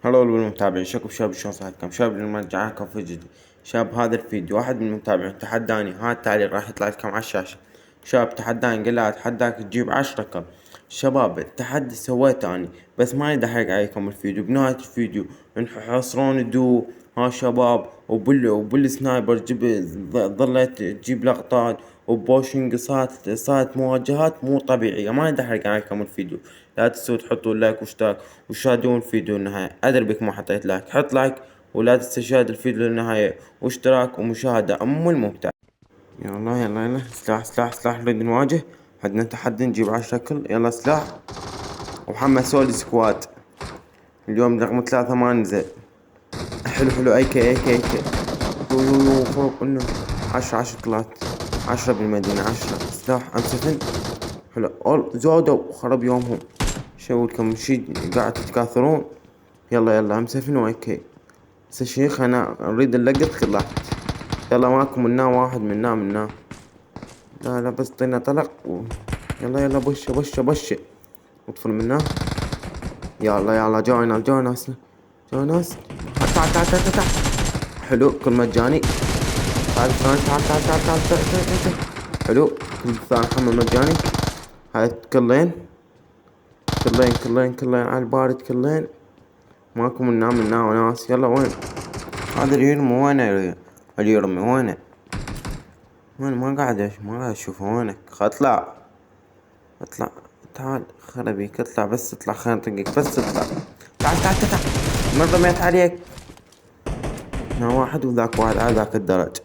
هلا بالمتابعين، شكرا شباب. شلون صحتكم شباب؟ اليوم رجعكم في جديد. شباب هذا الفيديو واحد من المتابعين تحداني، هذا التعليق راح يطلع لكم على الشاشة. شباب تحداني، قال لي اتحداك تجيب 10 كل. شباب التحدي سويته اني، بس ما يدحرق عليكم الفيديو. بنهاية الفيديو انحصرون دو ها شباب، وبالسنايبر ظليت تجيب لقطات، وبوشنج صارت مواجهات مو طبيعية. ما يدحرق عليكم الفيديو. لا تنسوا تحطوا لايك واشتراك وشاهدون الفيديو للنهاية. أدري بك ما حطيت لايك، حط لايك ولا تنسى تشاهد الفيديو للنهاية، واشتراك ومشاهدة أم الممتع. يلا يلا يلا، سلاح سلاح سلاح، نريد نواجه. عندنا تحدي نجيب 10 كل. يلا سلاح، ومحمد سولي سكواد. اليوم رقم 3 ما نزل. حلو حلو، اي كي اي كي اي كي. يو فوق انه 10 كلات، 10 بالمدينة، 10 سلاح ام 7. حلو اول زودوا خرب يومهم. شو لكم شي قاعد تتكاثرون. يلا يلا ام 7 واي كي. بس شيخ انا نريد نلقط كل واحد. يلا ماكو منا واحد، منا. لا لا بس طينا طلق يلا يلا بشه بشه بشه. اطفل منا. يلا يلا جاي ناس. تعال. حلو كل مجاني. تعال. حلو كل ثاني حمل مجاني. هاي كلين على البارد كلين. ماكو منا وناس. يلا وين هذا اليرمي؟ وينه اليرمي؟ وينه؟ وين؟ ما قاعد اشوفه. وينك؟ اطلع. تعال خربيك، اطلع بس اطلع، خلينا نطقك بس اطلع. تعال. من رميت عليك. هنا واحد وذاك واحد على ذاك الدرج.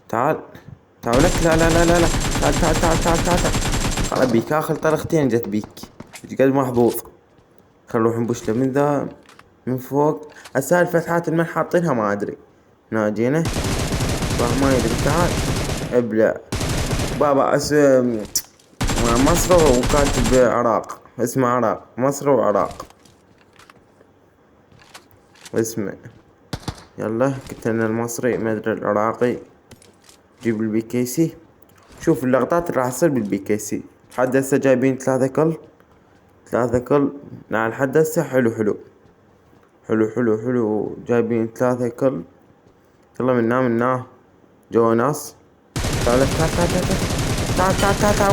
تعال لك. لا. تعال. خربيك اخر طلقتين جت بيك. ايش قد محظوظ. خل نروح نبش له من ذا، من فوق. هسه الفتحات اللي حاطينها ما ادري. ناجينا ما يدري. تعال ابلع بابا. مصر وكاتب عراق، اسمه عراق، مصر وعراق اسمه. يلا قلتلنا المصري ما ادري العراقي. جيب البي كي سي. شوف اللقطات اللي راح تصير بالبي كي سي. لحد هسه جايبين 3 كل. نعم لحد هسه حلو. جايبين 3 كل. يلا منا جوا ناس. تعال.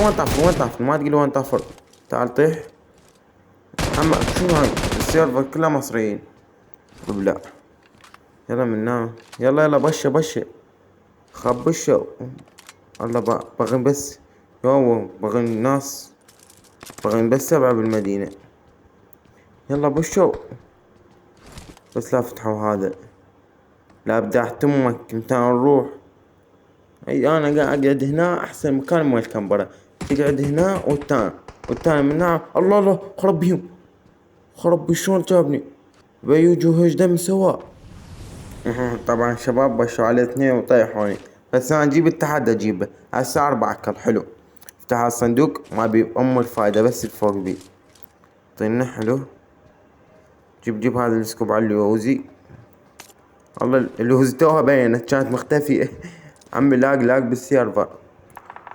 وين طافر ما تقول وين طافر. تعال طيح. اما شو هاي السيرفر كله مصريين. ابلع. يلا منا. يلا بشه خبشه. الله بغن بس. بغن ناس. بغن بس 7 بالمدينة. يلا بشو. بس لا فتحوا هذا. لا بدعت امك متى نروح. اي انا قاعد هنا احسن مكان مال الكامبرا. تقعد هنا والتاني من هنا. الله خرب بيهم. خرب بي شلون جابني. بيوجو هيش دم سوا. طبعا شباب بشوا على 2 وطيحوني. بس انا اجيب التحدي اجيبه. هسه 4 كل. حلو. افتح الصندوق ما بي ام الفايدة، بس الفوق بي. طينا حلو. جيب هذا السكوب على اليوزي. والله الهوز توها بينت كانت مختفية. عمي لاق بالسيرفر.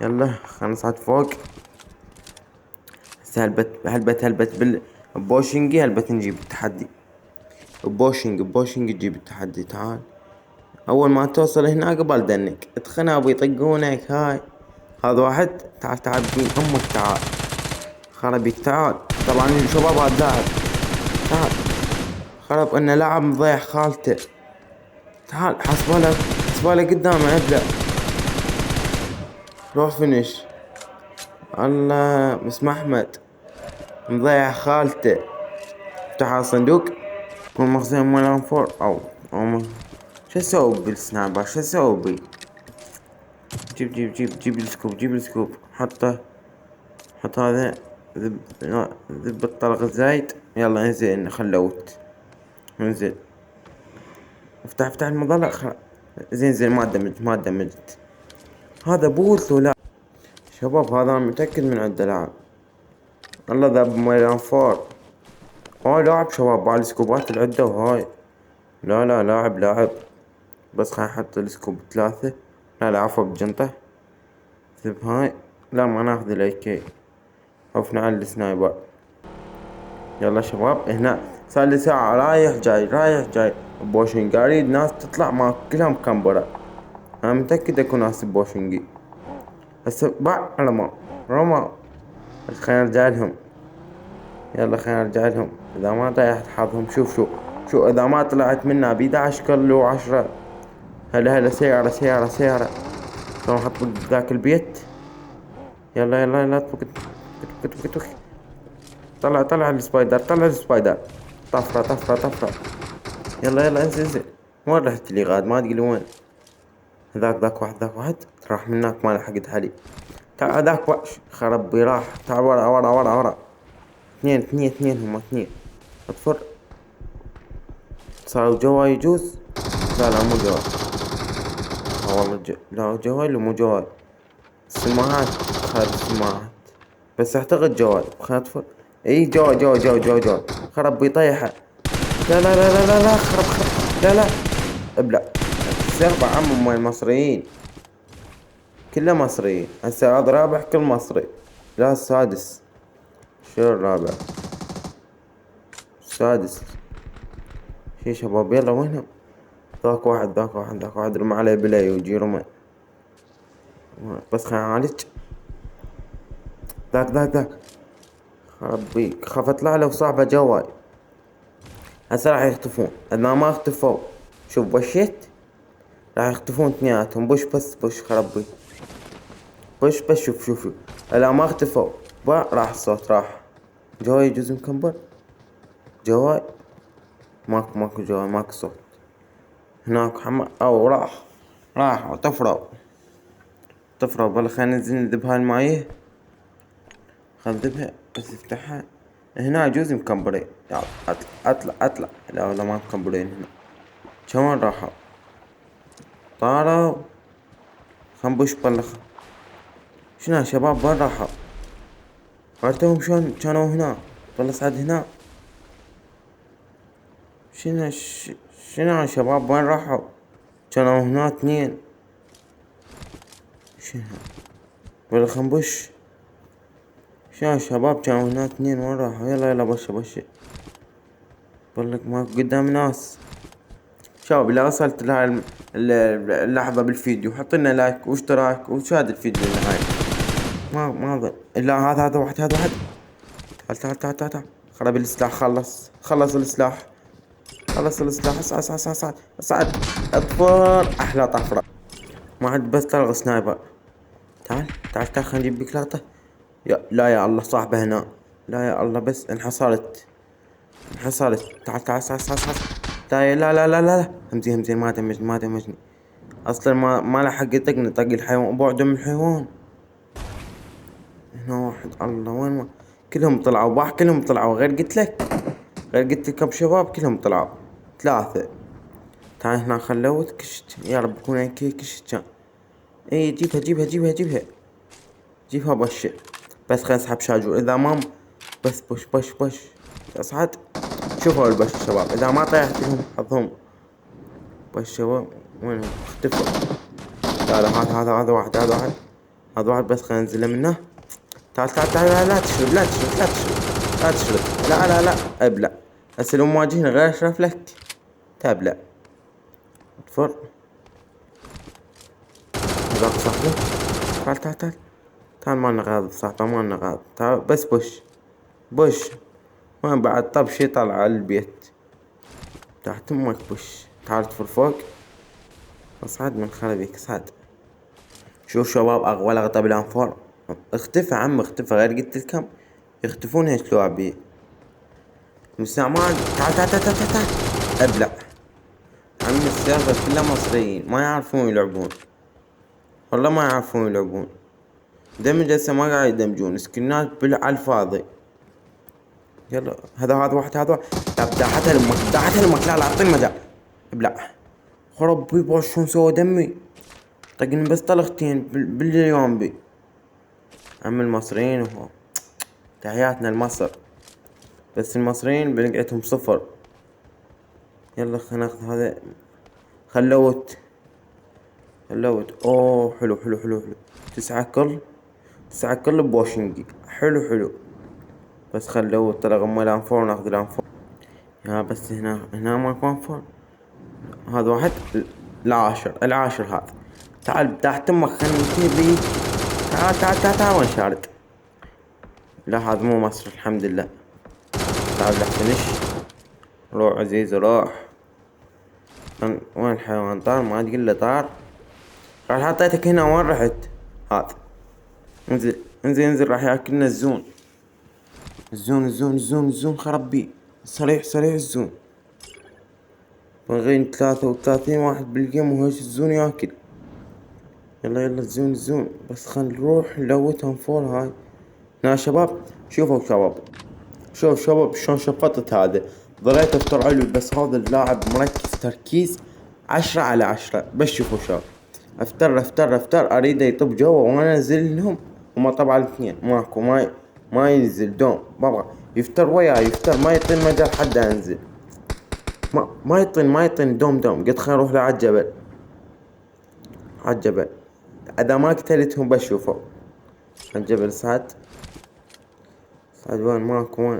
يلا خلنا نصعد فوق. هسه هلبت بوشنجي. هلبت نجيب التحدي بوشنج تجيب التحدي. تعال اول ما توصل هنا قبل دنك اتخنوا بيطقونك. هاي هذا واحد. تعال بين امك. تعال خربيك. تعال طبعا الشباب هذا لاعب. تعال خرب انه لاعب مضيع خالته. تعال حسباله قدامه. ابلع روح فينش. الله اسمه احمد مضيع خالته. افتح الصندوق والمخزن مال انفور او شو اسوي بالسنايبر؟ شو اسوي بي؟ جيب السكوب. حط هذا. ذب الطلق الزايد. يلا انزل خلوت. انزل افتح المظلة. زين ما دمجت. هذا بوث ولا شباب؟ هذا انا متأكد من عنده لاعب. الله ذاب ميلان فور. هاي لاعب شباب على السكوبات العدة وهاي. لا لاعب. بس خلينا نحط السكوب 3. لا عفوا بجنطة. ذب هاي. لا ما ناخذ الاي كي. عفنا على السنايبر. يلا شباب هنا صار لي ساعة رايح جاي رايح جاي بوشنجي، اريد ناس تطلع ما كلها مكمبرة. انا متأكد اكو ناس بوشنجي. هسه رمى. خلينا نرجع لهم. يلا خلينا نرجع لهم. اذا ما طيحت حظهم شو اذا ما طلعت منا ب11 كيلو 10. هلا سيارة شلون احط ذاك البيت. يلا طق. طلع السبايدر. طفرة. يلا انزل. وين رحت لي غاد ما تقولي وين. ذاك واحد راح منك ما لحقت علي. تعال هذاك وحش خربي راح. تعال ورا. اثنين هم اثنين. اطفر. صاروا جوا يجوز. لا مو جوا. والله لا جوال ومو جوال. السماعات خارج السماعات. بس اعتقد جوال خلنا اطفر. اي جوال خرب بيطيحه. لا خرب. لا ابلع. السربع عم مال المصريين كله مصريين. هسه هذا رابح كل مصري. لا السادس. شو الرابع السادس. شي شباب يلا وينهم. ذاك واحد رمى عليه بلاي ويجي رمى. بس خلينا نعالج. ذاك ربي خاف اطلع له وصعبة جواي. هسه راح يختفون. اذا ما اختفوا شوف بشيت راح يختفون اثنيناتهم. بش خربي. بش شوف اذا ما اختفوا راح الصوت راح. جواي جزء مكبر. جواي ماكو جواي ماكو صوت. هناك او راح طفروا. بلا خلينا ننزل نذب هاي المايه. خل نذبها بس افتحها. هنا جزء مكمبرين. يلا اطلع. لا والله ما مكمبرين هنا. شلون راحوا طاروا. خنبش بلخ. شنو يا شباب وين راحوا. عرفتهم شلون كانوا هنا. والله صعد هنا. شنو يا شباب وين راحوا. كانوا هنا اثنين. شنو ولا خنبش. شنو يا شباب كانوا هنا اثنين وين راحوا. يلا بش بقولك ما قدام ناس. شباب اذا وصلت لهاي اللحظة بالفيديو حط لنا لايك واشتراك وشاهد الفيديو للنهاية. ما اظن الا هذا واحد. تعال خرب السلاح. خلص السلاح. اصعد. اطفر احلى طفرة. ما عاد بس تلغى سنايبر. تعال خلينا نجيب بيك لقطة. لا يا الله صاحبه هنا. لا يا الله بس انحصرت. تعال لا همزين ما دمجني. اصلا ما لحق يطقني طق الحيوان بعد من الحيوان. هنا واحد. الله وين ما كلهم طلعوا غير قلت لكم شباب كلهم طلعوا 3. تعال هنا خلوت كشت. يا رب يكون كشت كان. اي جيبها بش. بس خلينا نسحب شاجور اذا ما بس بش اصعد. شوفوا البش شباب اذا ما طيحت لهم حظهم. بش شباب وين اختفوا. لا هذا واحد بس خلينا ننزل منه. تعال لا تشرب. لا ابلع. هسه لو مواجهنا غير اشرف لك تابلع. اطفر. هذاك صاحبي. تعال ما نغاض صاحبي ما نغاض. تعال بس بش وين بعد طب شي طلع على البيت تحت امك بش. تعال اطفر فوق. اصعد من خلبيك اصعد. شوف شباب اغوى لقطة بالانفور. اختفى غير قلت لكم يختفون هيك لعبي مستعمال. تعال ابلع. عم السيرفر كله مصريين ما يعرفون يلعبون. والله ما يعرفون يلعبون. دمج هسه ما قاعد يدمجون سكنات على الفاضي. يلا هذا واحد. داحتها لامك لا اعطيني مجال. ابلع. خربي باش شلون سوى دمي. طقني بس طلقتين باليوم بي. عم المصريين وهو تحياتنا لمصر. بس المصريين بنقعتهم 0. يلا خلينا ناخذ هذا. خلوت. اوه حلو. 9 كل بوشنجي. حلو. بس خلوت ترى غمى الانفور وناخذ الانفور. يا بس هنا ماكو انفور. هذا واحد. العاشر هذا. تعال تحت امك خلني تبي. تعال وين شارد. لا هذا مو مصر الحمد لله. تعال لا فينش. روح عزيز روح. وين الحيوان طار ما تقول له طار. راح حطيتك هنا وين رحت. هذا. انزل راح ياكلنا الزون. الزون خرب بيه. صريح الزون. باغين 33 واحد بالجيم وهش الزون ياكل. يلا الزون بس خل نروح نلوتهم فور هاي. يا شباب شوفوا شباب شلون شفطت هذا. ظليت افتر علوي بس هذا اللاعب مركز تركيز 10/10. بس شوفوا شباب. افتر اريده يطب جوا وانا انزل لهم. هما طبعا الاثنين ماكو ما ينزل دوم بابا. يفتر وياي ما يعطي مجال حد انزل. ما يطين دوم قلت خلينا نروح له عالجبل اذا ما قتلتهم بشوفوا عالجبل. سعد وين ماكو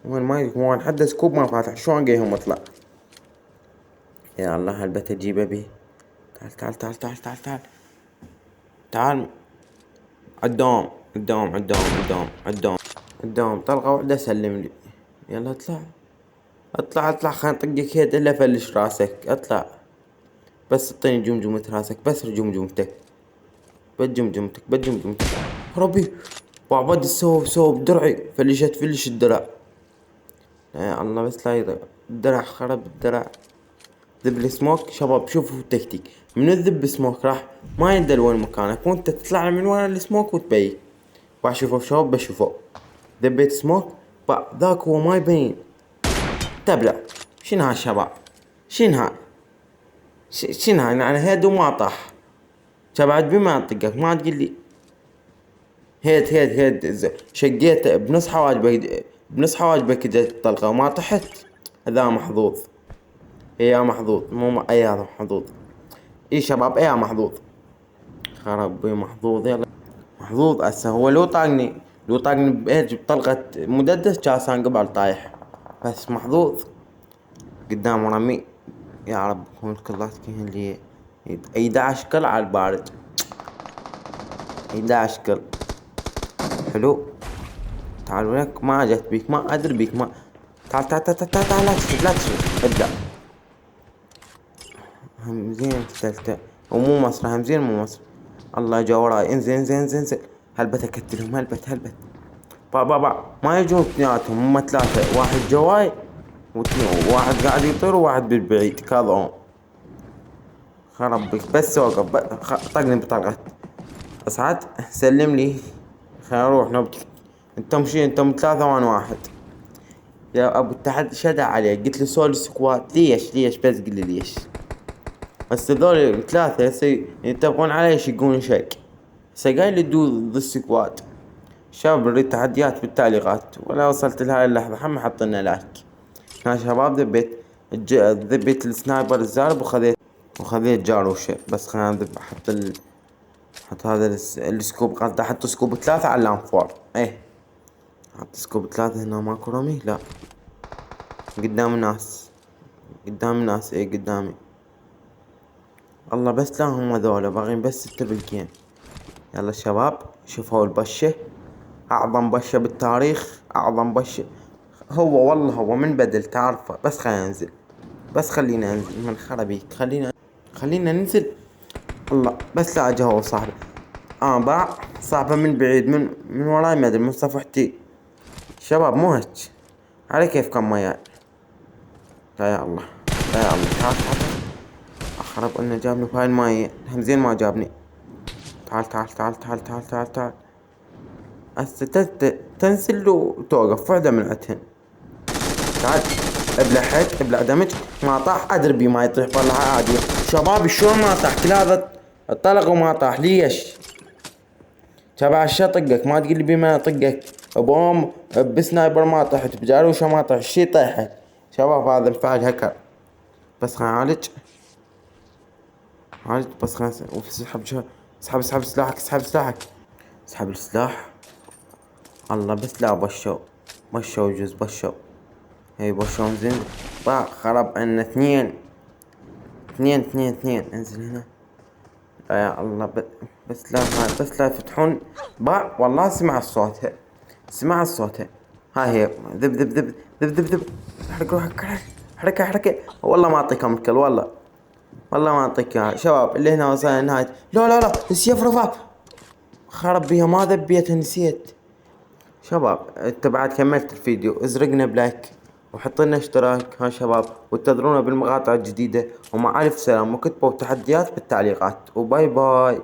وين وين حد سكوب ما فاتح شلون جايهم اطلع. يا الله هالبت اجيبه بيه. تعال عالدوام طلقة وحدة سلم لي. يلا اطلع خلينا نطقك هيد الا فلش راسك اطلع. بس اعطيني جمجمة راسك بس جمجمتك ربي بعبد السوب درعي فلش الدرع. يا الله بس لا يضيع الدرع خرب الدرع. ذب السموك شباب شوفوا التكتيك من الذب سموك راح ما يندل وين مكانك وانت تطلع من ورا السموك وتبين. راح شوفوا شباب بشوفوا ذبيت سموك ذاك هو ما يبين. تبلع شنو هاي شباب شنو هاي يعني هيد وما طاح. تبعد بما انطقك ما تقول لي هيد شقيت بنص حواجبك اجت الطلقة وما طحت. هذا محظوظ. يا محظوظ مو اي هذا محظوظ. اي شباب ايه محظوظ. خرب محظوظ. يلا محظوظ هسه هو لو طاقني بايش بطلقة مددس جاسان قبل طايح. بس محظوظ قدام رمي. يا رب كون كلاتك اللي 11 كل على البارد. 11 كل حلو. تعال وياك ما جت بيك ما ادري بيك ما. تعال لا تشوف ابدأ. همزين ثالثة ومو مصر همزين مو مصر. الله جا وراي انزل هلبت اكتلهم هلبت با ما يجون اثنيناتهم هم 3 واحد جواي واحد قاعد يطير وواحد بالبعيد كاظعون. خرب بك بس وقف طقني بطلقة. اسعد سلم لي خلينا نروح نبكي. انتم 3 وانا 1. يا ابو التحدي شدع عليه قلت له سولي سكوات ليش بس قل لي ليش. بس هذول 3 يتفقون علي يشقون شق. هسه قايل لي ضد السكواد. شباب نريد تحديات بالتعليقات ولا وصلت لهاي اللحظة هم حطلنا لايك. يا شباب ذبيت السنايبر الزارب وخذيت جاروشة بس خلينا نذب حط هذا السكوب قصده حط سكوب 3 على الانفور. ايه حط سكوب 3 هنا ماكو رمي لا قدام الناس ايه قدامي. الله بس لا هم ذولا باغين بس 6 بالجيم. يلا شباب شوفوا البشة اعظم بشة بالتاريخ اعظم بشة. هو والله هو من بدل تعرفه بس خلينا ننزل بس خلينا ننزل من خربيك خلينا ننزل. الله بس لا اجا هو صاحبي باع صاحبه من بعيد من وراي ما ادري من صفحتي. شباب مو هيك على كيفكم ميال. لا يا الله تعال اخرب انه جابني بهاي الماية همزين ما جابني. تعال هسه تنزل وتوقف وحدة من عندهن. تعال ابلع دمج ما طاح ادري بي ما يطيح والله عادي. شباب شلون ما طاح كل هذا الطلق وما طاح ليش. تبع طقك ما تقول لي بما طقك بوم بسنايبر ما طحت بجاروشة ما طحت شي طيحت. شباب هذا الفعل هكر بس خلينا نعالج بس خلينا اسحب سلاحك اسحب السلاح. الله بس لا بشوا هيبا شلون زين. خرب عنا اثنين. انزل هنا. يا الله بس لا يفتحون. والله سمع الصوت. ها هي ذب. احرق روحك. حركة. والله ما اعطيكم الكل والله ما اعطيك اياها شباب. اللي هنا وصلنا نهاية. لا السيف رفع. خرب بيها ما ذبيتها نسيت. شباب انت بعد كملت الفيديو ازرقنا بلايك وحط لنا اشتراك ها شباب، وانتظرونا بالمقاطع الجديدة، ومع الف سلامة، وكتبوا تحديات بالتعليقات، وباي باي.